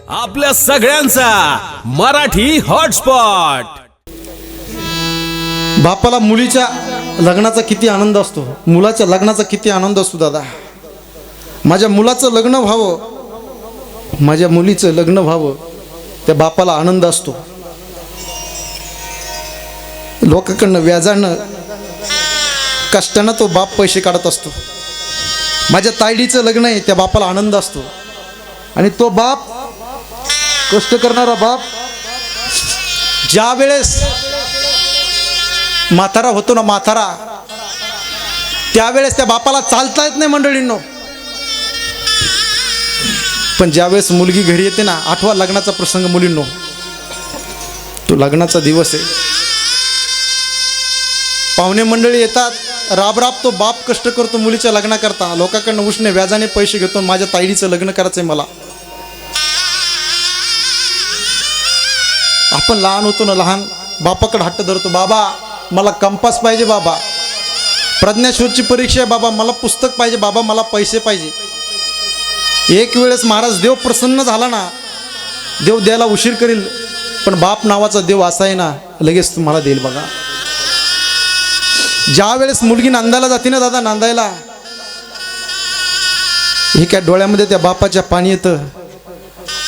आपल्या सगळ्यांचा मराठी हॉटस्पॉट। बापाला मुलीच्या लग्नाचा किती आनंद असतो, मुलाच्या लग्नाचा किती आनंद असतो दादा। माझ्या मुलाचं लग्न व्हावं, माझ्या मुलीचं लग्न व्हावं, त्या बापाला आनंद असतो। लोकांकडनं व्याजानं कष्टानं तो बाप पैसे काढत असतो। माझ्या तायडीचं लग्न आहे, त्या बापाला आनंद असतो। आणि तो बाप, कष्ट करणारा बाप, ज्या वेळेस म्हातारा होतो ना, म्हातारा, त्यावेळेस त्या बापाला चालता येत नाही मंडळींनो। पण ज्यावेळेस मुलगी घरी येते ना, 8वा लग्नाचा प्रसंग मुलींनो, तो लग्नाचा दिवस आहे। पाहुणे मंडळी येतात, राब राब तो बाप कष्ट करतो मुलीच्या लग्नाकरता। लोकांकडनं उष्णे व्याजाने पैसे घेतो, माझ्या ताईडीचं लग्न करायचंय मला। आपण लहान होतो ना, लहान बापाकडे हट्ट धरतो, बाबा मला कंपास पाहिजे, बाबा प्रज्ञाशोधची परीक्षा आहे, बाबा मला पुस्तक पाहिजे, बाबा मला पैसे पाहिजे। एक वेळेस महाराज देव प्रसन्न झाला ना, देव द्यायला उशीर करील, पण बाप नावाचा देव असा आहे ना, लगेच तुम्हाला देईल बघा। ज्या वेळेस मुलगी नांदायला जाते ना दादा, नांदायला, एका डोळ्यामध्ये त्या बापाच्या पाणी येतं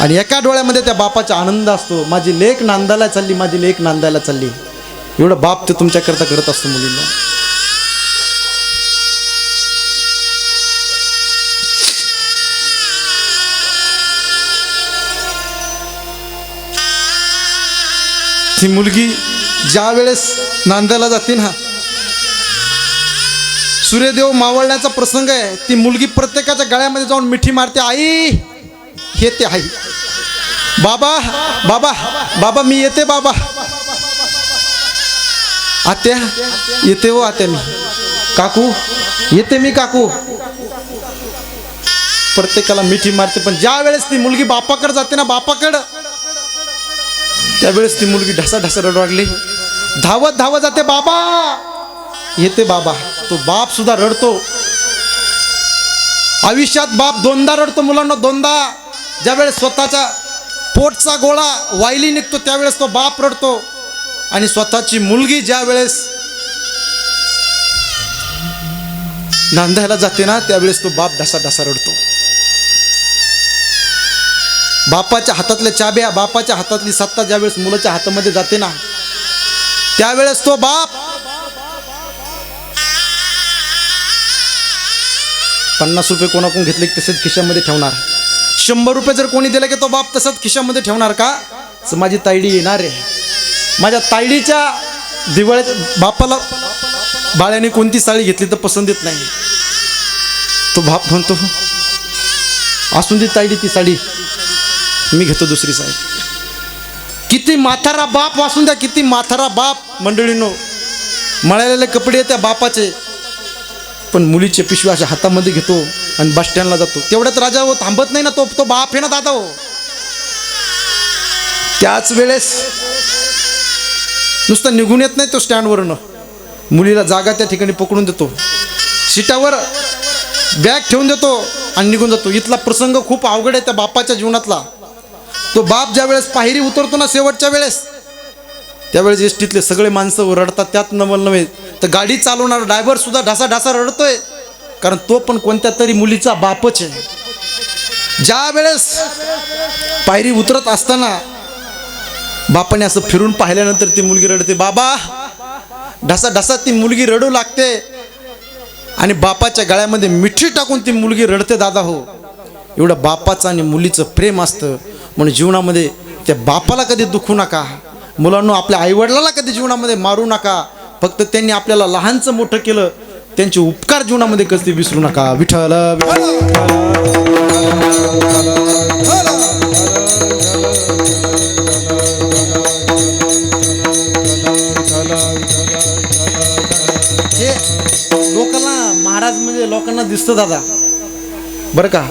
आणि एका डोळ्यामध्ये त्या बापाचा आनंद असतो। माझी लेक नांदायला चालली, माझी लेक नांदायला चालली, एवढं बाप ते तुमच्याकरता करत असतो मुलींना। ती मुलगी ज्या वेळेस नांदायला जाते ना, सूर्यदेव मावळण्याचा प्रसंग आहे। ती मुलगी प्रत्येकाच्या गळ्यामध्ये जाऊन मिठी मारते, आई येते, आई बाबा बाबा बाबा मी येते, बाबा आत्या येते, हो आत्या मी, काकू येते मी, काकू, प्रत्येकाला मिठी मारते। पण ज्या वेळेस ती मुलगी बापाकडे जाते ना, बापाकडं, त्यावेळेस ती मुलगी ढसा ढसा रडू लागली, धावत धावत जाते, बाबा येते, बाबा। तो बाप सुद्धा रडतो। आयुष्यात बाप दोनदा रडतो मुलांना, दोनदा। ज्यावेळेस स्वतःचा पोटचा गोळा वायली निघतो, त्यावेळेस तो बाप रडतो। आणि स्वतःची मुलगी ज्या वेळेस नांदायला जाते ना, त्यावेळेस तो बाप ढसा ढसा रडतो। बापाच्या हातातल्या चाब्या, बापाच्या हातातली सत्ता ज्यावेळेस मुलाच्या हातामध्ये जाते ना, त्यावेळेस तो बाप 50 रुपये कोणाकडून घेतले की तसेच खिशामध्ये ठेवणार। 100 रुपये जर कोणी दिले की तो बाप तसंच खिशामध्ये ठेवणार। का? माझी तायडी येणार आहे। माझ्या तायडीच्या दिवाळीत बापाला बाळ्याने कोणती साडी घेतली तर पसंत येत नाही, तो बाप म्हणतो असून दे तायडी, ती साडी मी घेतो दुसरी साडी। किती माथारा बाप वासून द्या, किती माथारा बाप मंडळींनो, मळालेले कपडे त्या बापाचे, पण मुलीचे पिशव्या अशा हातामध्ये घेतो आणि बस स्टँडला जातो। तेवढ्यात राजा हो थांबत नाही ना, तो बाप आहे ना दादा हो। त्याच वेळेस नुसतं निघून येत नाही तो स्टँडवरनं, मुलीला जागा त्या ठिकाणी पकडून देतो, सीटावर बॅग ठेवून देतो आणि निघून जातो। इथला प्रसंग खूप अवघड आहे त्या बापाच्या जीवनातला। तो बाप ज्या वेळेस पायरी उतरतो ना शेवटच्या वेळेस, त्यावेळेस एसटीतले सगळे माणसं रडतात। त्यात नवल नव्हे तर गाडी चालवणारा ड्रायव्हर सुद्धा ढासा ढासा रडतोय, कारण तो पण कोणत्या तरी मुलीचा बापच आहे। ज्या वेळेस पायरी उतरत असताना बापाने असं फिरून पाहिल्यानंतर ती मुलगी रडते, बाबा ढासा ढासा ती मुलगी रडू लागते आणि बापाच्या गळ्यामध्ये मिठी टाकून ती मुलगी रडते दादा हो। एवढं बापाचं आणि मुलीचं प्रेम असतं। म्हणून जीवनामध्ये त्या बापाला कधी दुखू नका मुलांनो, आपल्या आईवडिलाला कधी जीवनामध्ये मारू नका। फक्त त्यांनी आपल्याला लहानचं मोठं केलं, त्यांचे उपकार जीवनामध्ये कधी विसरू नका। विठ्ठल हे लोकांना महाराज म्हणजे लोकांना दिसतं दादा, बरं का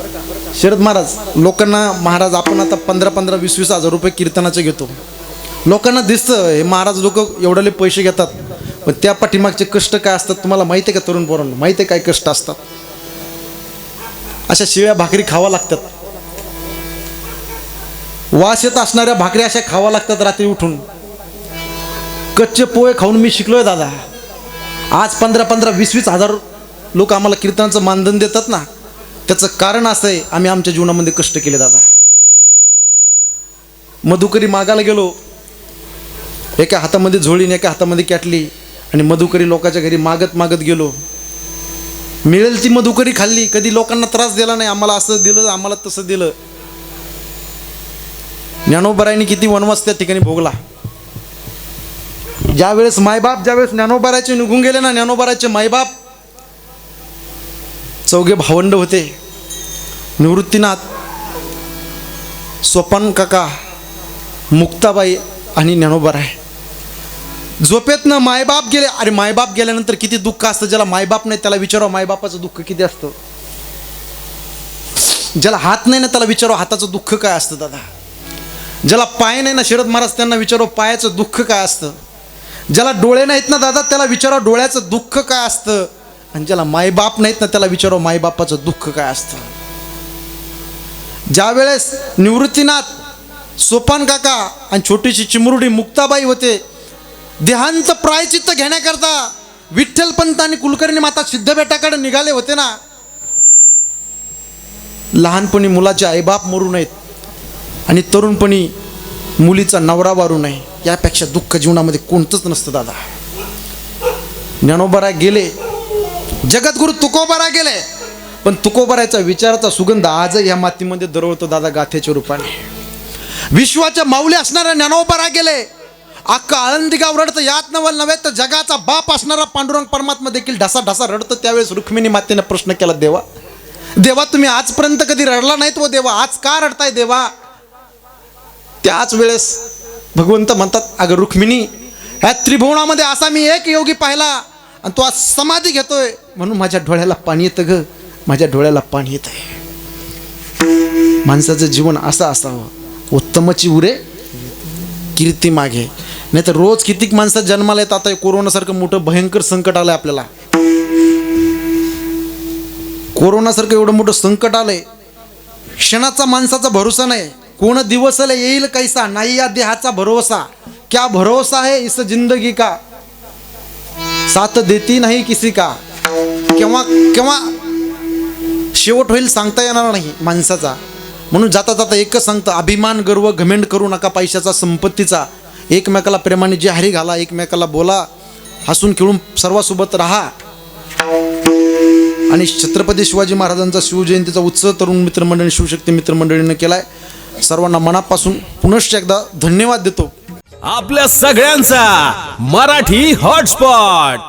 शरद महाराज, लोकांना महाराज आपण आता 15-15, 20-20 हजार रुपये कीर्तनाचे घेतो, लोकांना दिसतं हे महाराज लोक एवढे पैसे घेतात, पण त्या पाठीमागचे कष्ट काय असतात तुम्हाला माहिती आहे का तरुण पोरांनो? माहिती आहे काय कष्ट असतात? अशा शिळ्या भाकरी खावा लागतात। वास येत असणाऱ्या भाकऱ्या अशा खावा लागतात रात्री उठून. कच्चे पोहे खाऊन मी शिकलोय दादा. आज 15-20 हजार लोक आम्हाला कीर्तनाचं मानधन देतात ना, त्याचं कारण असं आहे आम्ही आमच्या जीवनामध्ये कष्ट केले दादा. मधुकरी मागायला गेलो, एका हातामध्ये झोळी एका हातामध्ये कॅटली, आणि मधुकरी लोकांच्या घरी मागत मागत गेलो. मिळेल ती मधुकरी खाल्ली, कधी लोकांना त्रास दिला नाही. आम्हाला असं दिलं, आम्हाला तसं दिलं. ज्ञानोबारायांनी किती वनवास त्या ठिकाणी भोगला. ज्यावेळेस मायबाप ज्यावेळेस ज्ञानोबाराचे निघून गेले ना, ज्ञानोबाराचे मायबाप चौघे भावंड होते, निवृत्तीनाथ, सोपान काका, मुक्ताबाई आणि ज्ञानोबाराय. झोपेतनं मायबाप गेले. अरे मायबाप गेल्यानंतर किती दुःख असतं. ज्याला मायबाप नाही त्याला विचारावं मायबापाचं दुःख किती असतं. ज्याला हात नाही ना त्याला विचारावं हाताचं दुःख काय असतं दादा. ज्याला पाय नाही ना शरद महाराज त्यांना विचारावं पायाचं दुःख काय असतं. ज्याला डोळे नाहीत ना दादा त्याला विचारावं डोळ्याचं दुःख काय असतं. आणि ज्याला मायबाप नाहीत ना त्याला विचारावं मायबापाचं दुःख काय असतं. ज्यावेळेस निवृत्तीनाथ, सोपान काका आणि छोटीशी चिमुरडी मुक्ताबाई होते, देहांत प्रायचित्त घेण्याकरता विठ्ठलपंत आणि कुलकर्णी माता सिद्धबेटाकडे निघाले होते ना. लहानपणी मुलाचे आईबाप मरू नयेत आणि तरुणपणी मुलीचा नवरा वारू नये, यापेक्षा दुःख जीवनामध्ये कोणतंच नसतं दादा. ज्ञानोबाराय गेले, जगद्गुरु तुकोबाराय गेले, पण तुकोबारायचा विचाराचा सुगंध आजही या मातीमध्ये दरवळतो दादा गाथेच्या रूपाने. विश्वाच्या माऊली असणाऱ्या ज्ञानोबाराय गेले, अख्खा आळंदी गाव रडतं. यात नवल नव्हे तर जगाचा बाप असणारा पांडुरंग परमात्मा देखील ढसा ढसा रडतं. त्यावेळेस रुक्मिणी मातेने प्रश्न केला, देवा देवा तुम्ही आजपर्यंत कधी रडला नाहीत व देवा, आज का रडताय देवा. त्याच वेळेस भगवंत म्हणतात, अगं रुक्मिणी, ह्या त्रिभुवनामध्ये असा मी एक योगी पाहिला आणि तो आज समाधी घेतोय, म्हणून माझ्या डोळ्याला पाणी येतं ग, माझ्या डोळ्याला पाणी येत आहे. माणसाचं जीवन असं असावं, उत्तमची उरे कीर्ती मागे. नाही तर रोज कितीक माणसं जन्माला येतात. आता कोरोनासारखं मोठं भयंकर संकट आलंय आपल्याला. कोरोनासारखं एवढं मोठं संकट आलंय, क्षणाचा माणसाचा भरोसा नाही. कोण दिवस येईल कैसा, नाही या देहाचा भरोसा. क्या भरोसा है इस जिंदगी का, साथ देती नाही किसी का. केव्हा केव्हा शेवट होईल सांगता येणार नाही माणसाचा. म्हणून जाता जाता एकच सांगतं, अभिमान गर्व घमेंड करू नका पैशाचा संपत्तीचा. एकमेकाला प्रेमाने जाहिरी घाला, एकमेकाला बोला, हसून खेळून सर्वांसोबत राहा. आणि छत्रपती शिवाजी महाराजांचा शिवजयंतीचा उत्सव तरुण मित्रमंडळी शिवशक्ती मित्रमंडळीनं केलाय. सर्वांना मनापासून पुनश्च एकदा धन्यवाद देतो. आपल्या सगळ्यांचा मराठी हॉटस्पॉट.